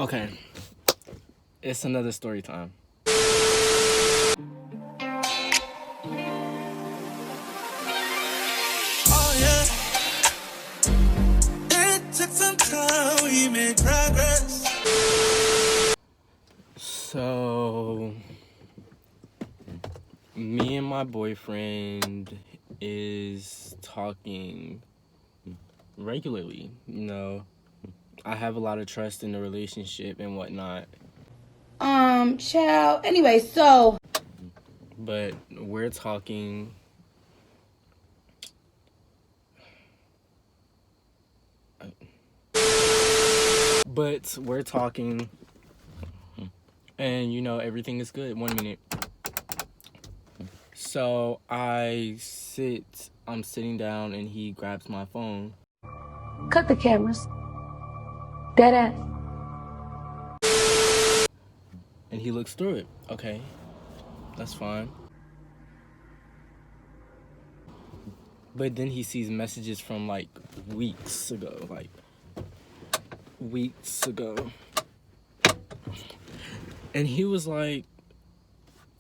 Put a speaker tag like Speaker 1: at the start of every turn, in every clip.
Speaker 1: Okay. It's another story time.
Speaker 2: Oh yeah. It took some time, we made progress.
Speaker 1: So, me and my boyfriend is talking regularly. You know, I have a lot of trust in the relationship and whatnot.
Speaker 3: Child. Anyway, so.
Speaker 1: But we're talking. And you know, everything is good. 1 minute. So I'm sitting down and he grabs my phone.
Speaker 3: Cut the cameras. Dead ass.
Speaker 1: And he looks through it. Okay, that's fine. But then he sees messages from like weeks ago. And he was like,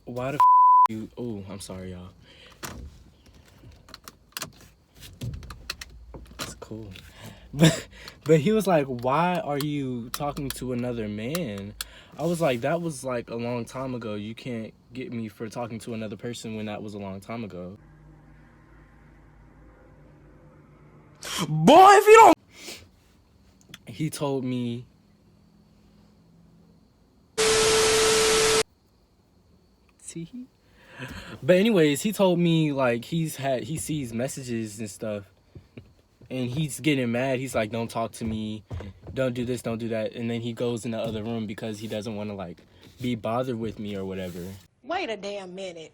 Speaker 1: why the you... Oh, I'm sorry, y'all. It's cool. But he was like, why are you talking to another man? I was like, that was like a long time ago. You can't get me for talking to another person when that was a long time ago. Boy, if you don't... He told me... See? But anyways, he told me like he sees messages and stuff. And he's getting mad. He's like, don't talk to me. Don't do this, don't do that. And then he goes in the other room because he doesn't want to, like, be bothered with me or whatever.
Speaker 4: Wait a damn minute.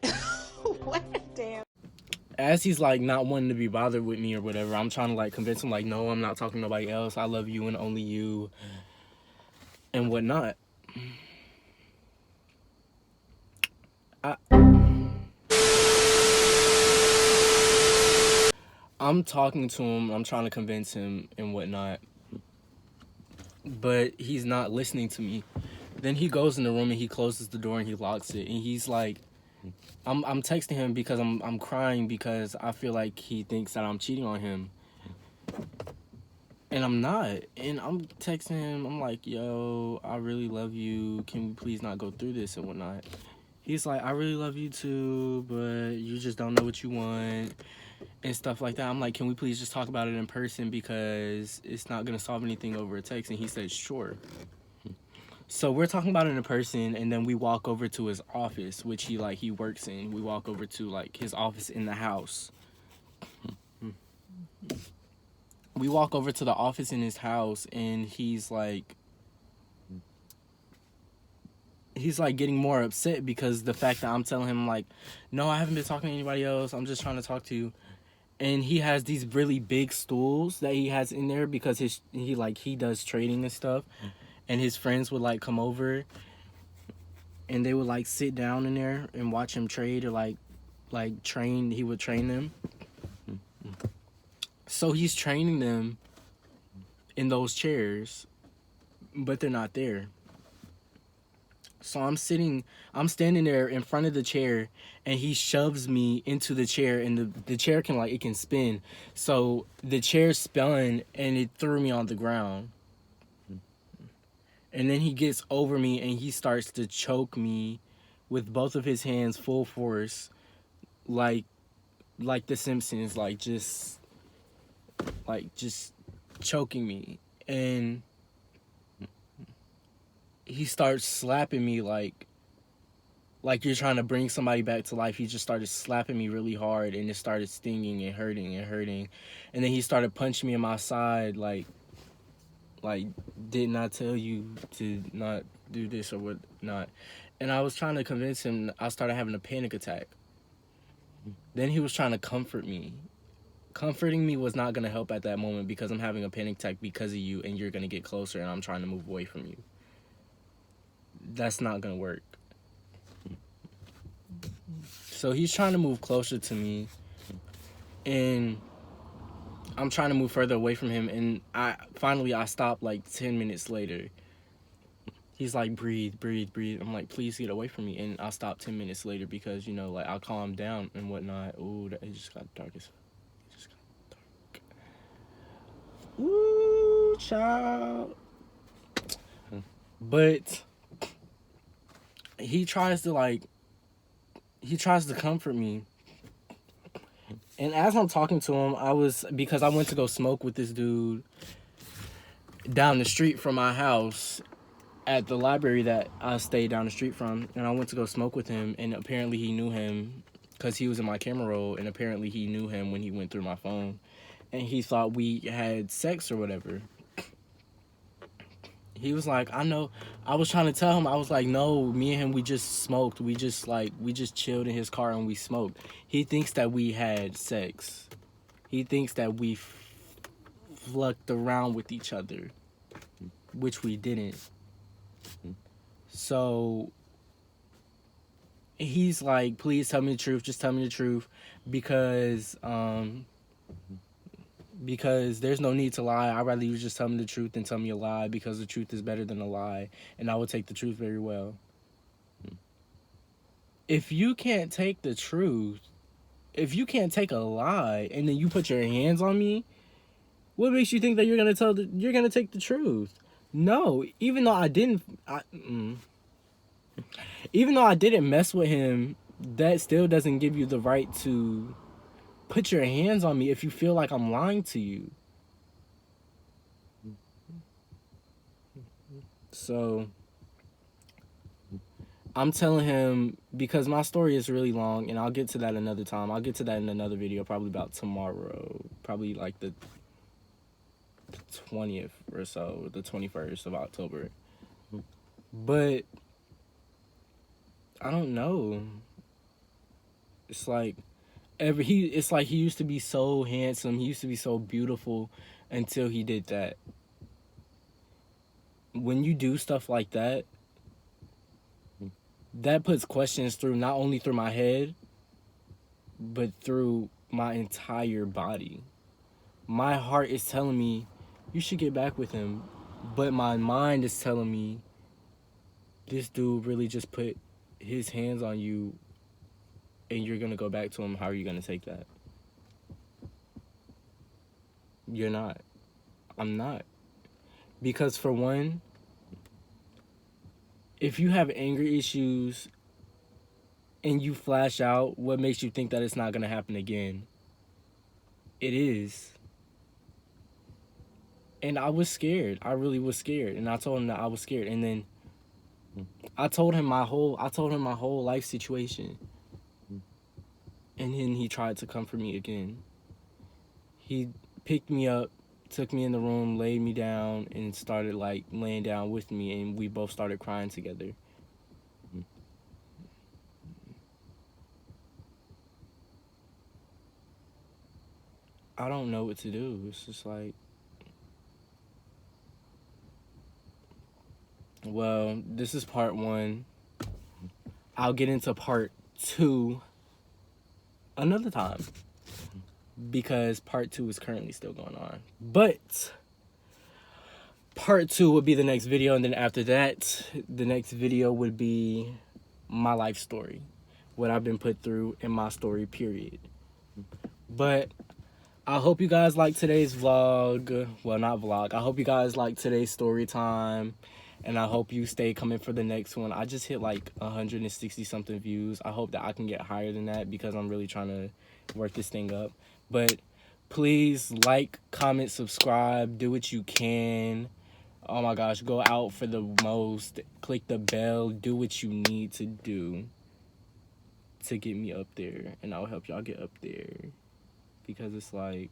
Speaker 4: Wait a damn.
Speaker 1: As he's, like, not wanting to be bothered with me or whatever, I'm trying to, like, convince him, like, no, I'm not talking to nobody else. I love you and only you. And whatnot. I'm talking to him. I'm trying to convince him and whatnot. But he's not listening to me. Then he goes in the room and he closes the door and he locks it. And he's like, I'm texting him because I'm crying because I feel like he thinks that I'm cheating on him. And I'm not. And I'm texting him. I'm like, yo, I really love you. Can we please not go through this and whatnot? He's like, I really love you too, but you just don't know what you want. And stuff like that. I'm like, can we please just talk about it in person because it's not gonna solve anything over a text? And he said, sure. So we're talking about it in person, and then we walk over to his office, which he works in. We walk over to like his office in the house. We walk over to the office in his house, and he's like getting more upset because the fact that I'm telling him like, no, I haven't been talking to anybody else. I'm just trying to talk to you. And he has these really big stools that he has in there because he does trading and stuff. And his friends would like come over and they would like sit down in there and watch him trade or like train. He would train them. So he's training them in those chairs, but they're not there. So I'm standing there in front of the chair, and he shoves me into the chair, and the chair can spin. So the chair spun, and it threw me on the ground. And then he gets over me, and he starts to choke me with both of his hands full force, like the Simpsons, just choking me. And he starts slapping me like you're trying to bring somebody back to life. He just started slapping me really hard, and it started stinging and hurting. And then he started punching me in my side like didn't I tell you to not do this or what not? And I was trying to convince him. I started having a panic attack. Then he was trying to comfort me. Comforting me was not going to help at that moment because I'm having a panic attack because of you, and you're going to get closer, and I'm trying to move away from you. That's not going to work. So he's trying to move closer to me, and I'm trying to move further away from him, and I finally stopped like 10 minutes later. He's like, breathe, breathe, breathe. I'm like, please get away from me. And I stopped 10 minutes later because, you know, like, I calmed down and whatnot. Ooh, it just got dark as fuck. It just got dark. Ooh, child. But he tries to comfort me. And as I'm talking to him, because I went to go smoke with this dude down the street from my house at the library that I stayed down the street from, and I went to go smoke with him, and apparently he knew him because he was in my camera roll, and apparently he knew him when he went through my phone, and he thought we had sex or whatever. He was like, I know. I was trying to tell him, I was like, no, me and him, we just smoked. We just chilled in his car and we smoked. He thinks that we had sex. He thinks that we flucked around with each other, which we didn't. So he's like, please tell me the truth. Just tell me the truth, because there's no need to lie. I'd rather you just tell me the truth than tell me a lie, because the truth is better than a lie, and I will take the truth very well. If you can't take the truth, if you can't take a lie, and then you put your hands on me, what makes you think that you're gonna take the truth? No, even though I didn't mess with him, that still doesn't give you the right to put your hands on me if you feel like I'm lying to you. So I'm telling him, because my story is really long, and I'll get to that another time. I'll get to that in another video, probably about tomorrow, probably like the 20th or so, the 21st of October. But I don't know. It's like he used to be so handsome, he used to be so beautiful until he did that. When you do stuff like that, that puts questions through, not only through my head, but through my entire body. My heart is telling me, you should get back with him. But my mind is telling me, this dude really just put his hands on you and you're going to go back to him. How are you going to take that? You're not. I'm not. Because for one, if you have anger issues and you flash out, what makes you think that it's not going to happen again? It is. And I was scared. I really was scared. And I told him that I was scared. And then I told him my whole life situation. And then he tried to comfort me again. He picked me up, took me in the room, laid me down, and started like laying down with me, and we both started crying together. I don't know what to do. It's just like, well, this is part 1. I'll get into part 2 another time, because part 2 is currently still going on. But part 2 would be the next video, and then after that, the next video would be my life story, what I've been put through in my story, period. But I hope you guys like today's vlog. Well, not vlog. I hope you guys like today's story time. And I hope you stay coming for the next one. I just hit like 160 something views. I hope that I can get higher than that, because I'm really trying to work this thing up. But please like, comment, subscribe, do what you can. Oh my gosh, go out for the most. Click the bell, do what you need to do to get me up there. And I'll help y'all get up there. Because it's like,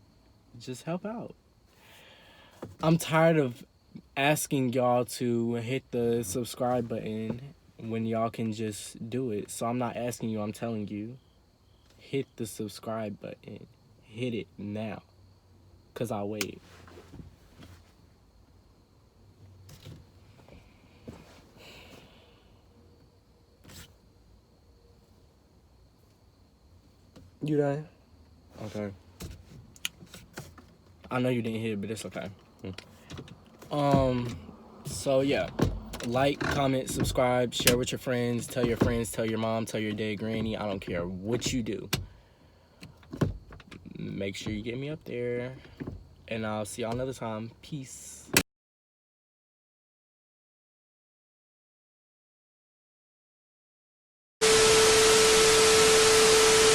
Speaker 1: just help out. I'm tired of asking y'all to hit the subscribe button when y'all can just do it. So I'm not asking you, I'm telling you, hit the subscribe button. Hit it now, because I'll wait. You done? Okay. I know you didn't hit it, but it's okay. So yeah, Like, comment, subscribe, share with your friends, tell your mom, tell your dad, granny. I don't care what you do. Make sure you get me up there. And I'll see y'all another time. Peace.